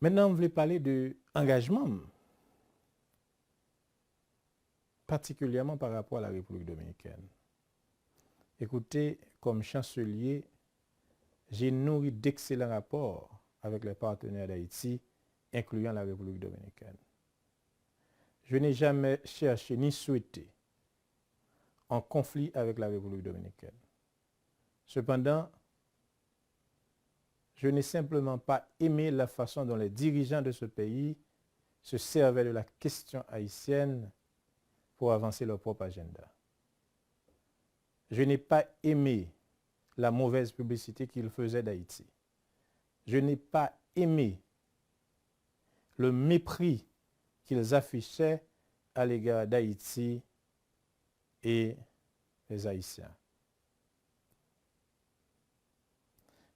Maintenant, on voulait parler de engagement, particulièrement par rapport à la République dominicaine. Écoutez, comme chancelier, j'ai nourri d'excellents rapports avec les partenaires d'Haïti, incluant la République dominicaine. Je n'ai jamais cherché ni souhaité en conflit avec la République dominicaine. Cependant, je n'ai simplement pas aimé la façon dont les dirigeants de ce pays se servaient de la question haïtienne pour avancer leur propre agenda. Je n'ai pas aimé la mauvaise publicité qu'ils faisaient d'Haïti. Je n'ai pas aimé le mépris qu'ils affichaient à l'égard d'Haïti et des Haïtiens.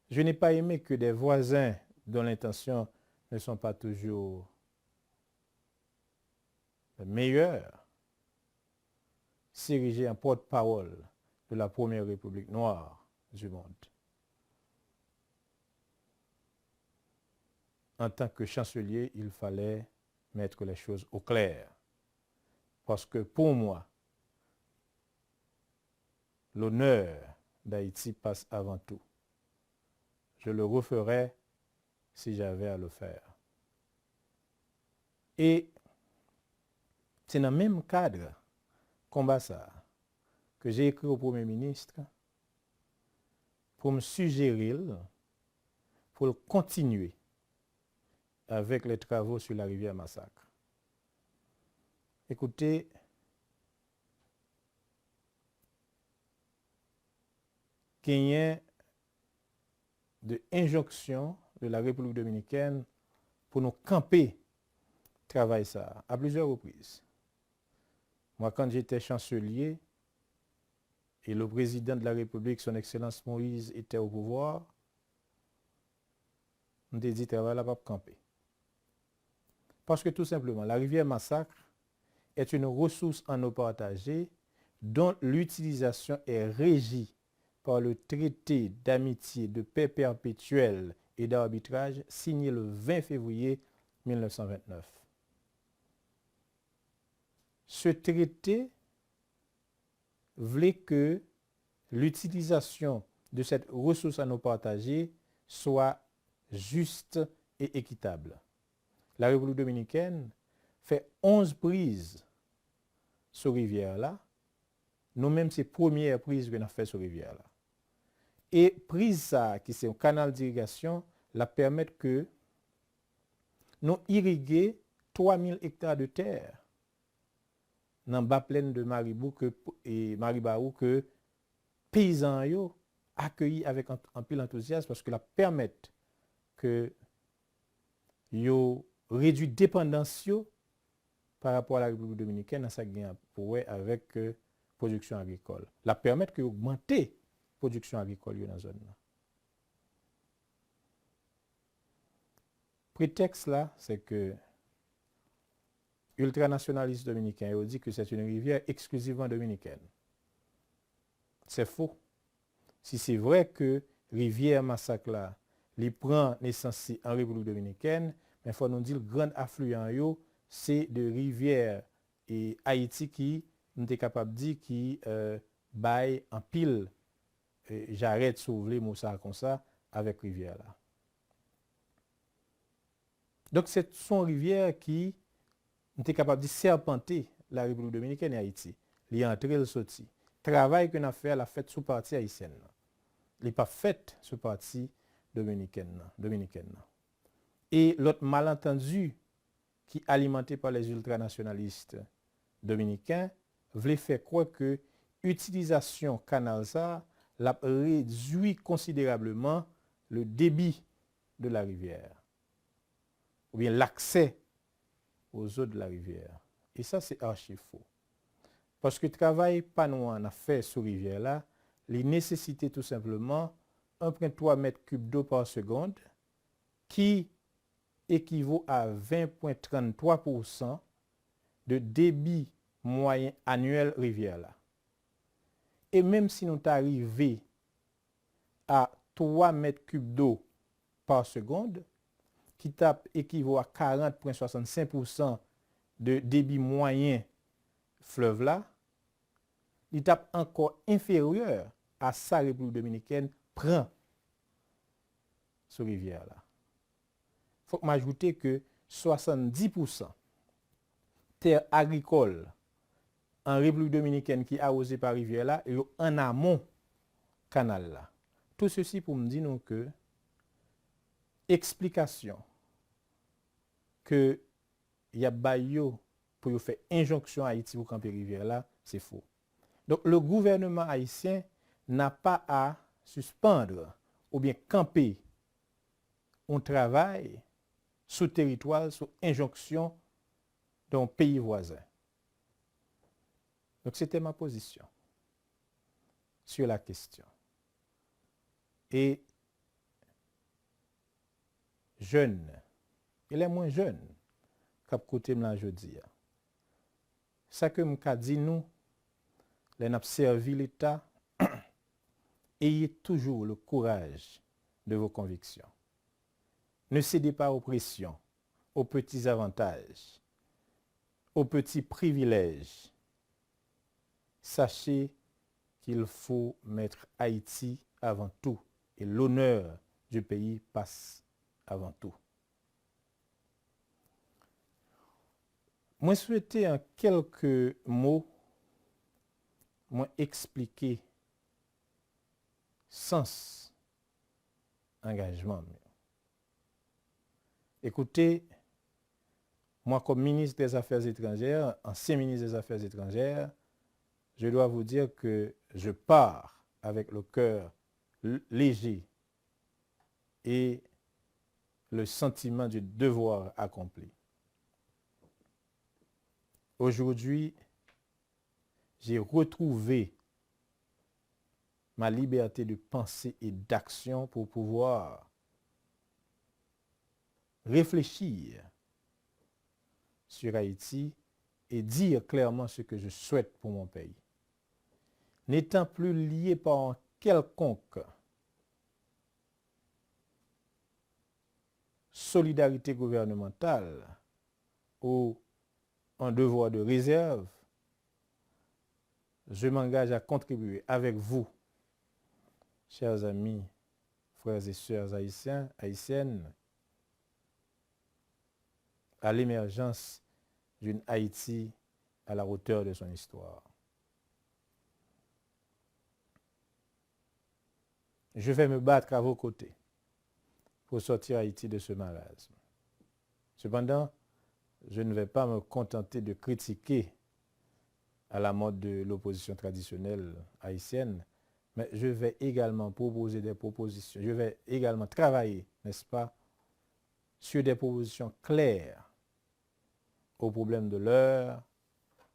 Je n'ai pas aimé que des voisins dont l'intention ne sont pas toujours meilleures s'ériger en porte-parole de la première république noire du monde. En tant que chancelier, il fallait mettre les choses au clair. Parce que pour moi, l'honneur d'Haïti passe avant tout. Je le referais si j'avais à le faire. Et c'est dans le même cadre, combat ça, que j'ai écrit au Premier ministre pour me suggérer, pour continuer avec les travaux sur la rivière Massacre. Écoutez, qu'il y ait de injonction de la République dominicaine pour nous camper travail ça à plusieurs reprises. Moi, quand j'étais chancelier et le président de la République, son Excellence Moïse, était au pouvoir, on a dit travail là pas camper. Parce que tout simplement, la rivière Massacre est une ressource en eau partagée dont l'utilisation est régie par le traité d'amitié, de paix perpétuelle et d'arbitrage signé le 20 février 1929. Ce traité voulait que l'utilisation de cette ressource en eau partagée soit juste et équitable. La République dominicaine fait 11 prises sur rivière-là. Nous-mêmes, c'est la première prise qu'on a fait sur rivière-là. Et prise ça, qui c'est un canal d'irrigation, la permettre que nous irriguer 3000 hectares de terre dans la bas plaine de Maribou et Maribaou que paysans yo accueillis avec un pile enthousiasme parce que la permettent que yo réduit dépendance yo par rapport à la République dominicaine dans sa gain pour avec production agricole. La permettre que augmenter production agricole dans la zone là. Prétexte là, c'est que ultranationalistes dominicains ont dit que c'est une rivière exclusivement dominicaine. C'est faux. Si c'est vrai que rivière Massacre là, il prend naissance en République dominicaine, mais il faut nous dire le grand affluent yo, c'est de rivière et Haïti qui nous est capable de dire qui baille en pile. J'arrête soulever Moussa comme ça avec rivière là. Donc c'est son rivière qui était capable de serpenter la République dominicaine et Haïti. Il est entré, il est sorti. Travail qu'on a fait, la fête sous partie haïtienne. Il n'est pas fait sous partie dominicaine. Et l'autre malentendu qui alimenté par les ultranationalistes dominicains voulait faire croire que l'utilisation canal ça l'a réduit considérablement le débit de la rivière ou bien l'accès aux eaux de la rivière. Et ça, c'est archi faux. Parce que le travail pas nous en a fait sur la rivière là, il nécessitait tout simplement 1,3 mètres cubes d'eau par seconde qui équivaut à 20,33% de débit moyen annuel rivière là. Et même si nous arrivons à 3 mètres cubes d'eau par seconde, qui tape équivaut à 40,65% de débit moyen fleuve là, il tape encore inférieur à sa République dominicaine prend sur rivière là. Il faut m'ajouter que 70% terre agricole en République dominicaine qui est arrosée par rivière là et en amont canal là. Tout ceci pour me dire nous que explication que y a bayo pour faire injonction à Haïti pour camper rivière là, c'est faux. Donc le gouvernement haïtien n'a pas à suspendre ou bien camper un travail sous territoire, sous injonction d'un pays voisin. Donc c'était ma position sur la question. Et jeune, il est moins jeune qu'à côté de la jeudi. Ça que m'ka dit nous, les n'a servi l'État, ayez toujours le courage de vos convictions. Ne cédez pas aux pressions, aux petits avantages, aux petits privilèges. Sachez qu'il faut mettre Haïti avant tout et l'honneur du pays passe avant tout. Moi souhaiter en quelques mots moi expliquer sens engagement. Écoutez, moi comme ministre des Affaires étrangères, ancien ministre des Affaires étrangères, je dois vous dire que je pars avec le cœur léger et le sentiment du devoir accompli. Aujourd'hui, j'ai retrouvé ma liberté de pensée et d'action pour pouvoir réfléchir sur Haïti et dire clairement ce que je souhaite pour mon pays. N'étant plus lié par un quelconque solidarité gouvernementale ou un devoir de réserve, je m'engage à contribuer avec vous, chers amis, frères et sœurs haïtiens, haïtiennes, à l'émergence d'une Haïti à la hauteur de son histoire. Je vais me battre à vos côtés pour sortir Haïti de ce marasme. Cependant, je ne vais pas me contenter de critiquer à la mode de l'opposition traditionnelle haïtienne, mais je vais également proposer des propositions. Je vais également travailler, n'est-ce pas, sur des propositions claires aux problèmes de l'heure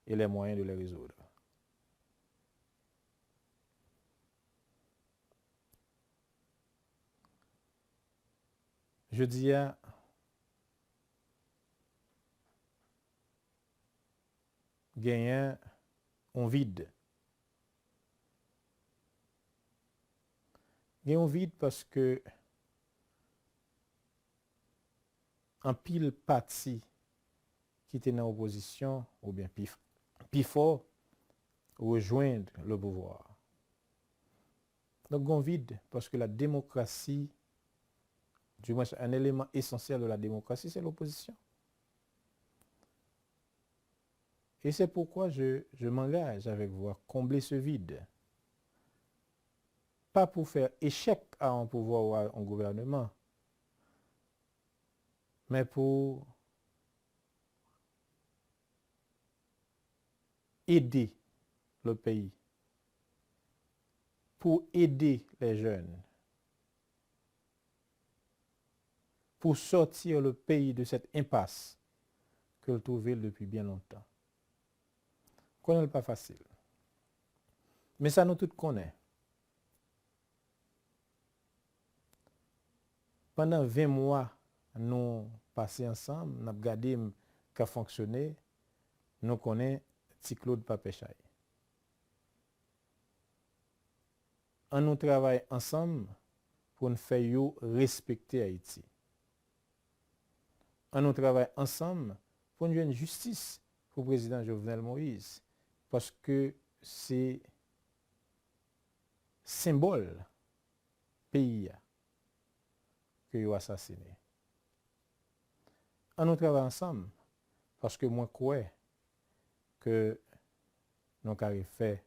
et les moyens de les résoudre. Je dis à gagner un vide. Il y a un vide parce que en pile parti qui était dans l'opposition, ou bien plus fort, rejoindre le pouvoir. Donc, il y a un vide parce que la démocratie, du moins un élément essentiel de la démocratie, c'est l'opposition. Et c'est pourquoi je m'engage avec vous à combler ce vide. Pas pour faire échec à un pouvoir ou à un gouvernement, mais pour aider le pays, pour aider les jeunes, pour sortir le pays de cette impasse que le trouvait depuis bien longtemps. Connaît pas facile. Mais ça nous tous connaît. Pendant 20 mois, nous passé ensemble, nous avons regardé qu'a fonctionné, nous connaissons Ti Claude Papechay. On nous travaille ensemble pour nous faire respecter Haïti. On nous travaille ensemble pour nous une justice pour le président Jovenel Moïse. Parce que c'est symbole pays que vous assassiné. On nous travaille ensemble parce que moi, je crois que nous avons fait